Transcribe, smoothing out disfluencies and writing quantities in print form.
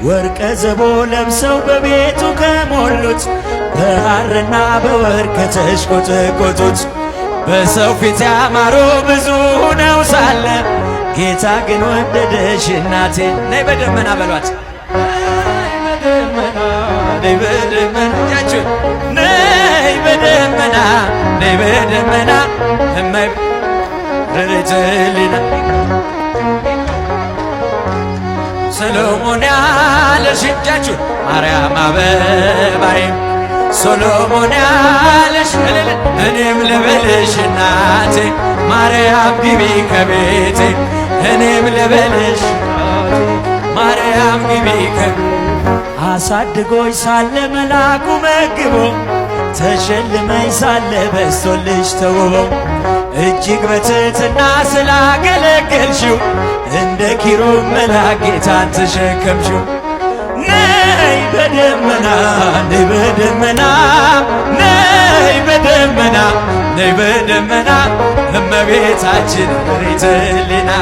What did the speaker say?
ወርቀ ዘቦ ለብሰው በቤቱ ከሞሉት በሐርና በወርቅ ከተሽቆጠቆጡት በሰው ፊት ያማሩ ብዙ ሆነው ሳለ ጌታ ግን ወደደሽ እናቴ። ነይ በደመና በሏት፣ ነይ በደመና እጃችሁ፣ ነይ በደመና ነይ በደመና እማይ ረድኤትሊና ሰሎሞን ያለሽ እጃችሁ ማርያም አበባዬ ሰሎሞን ያለሽ እኔም ልበልሽ እናቴ ማርያም ግቢ ከቤቴ እኔም ልበልሽ ማርያም ግቢ ከቤቴ አሳድጎኝ ሳለ መላኩ መግቦ ተሸልመኝ ሳለ በስቶልሽ ተውቦ እጅግ በትሕትና ስላገለገልሽው እንደ ኪሩብ መልአክ ጌታን ተሸከምሽው። ነይ በደመና ነይ በደመና ነይ በደመና ነይ በደመና እመቤታችን ርትዕሊና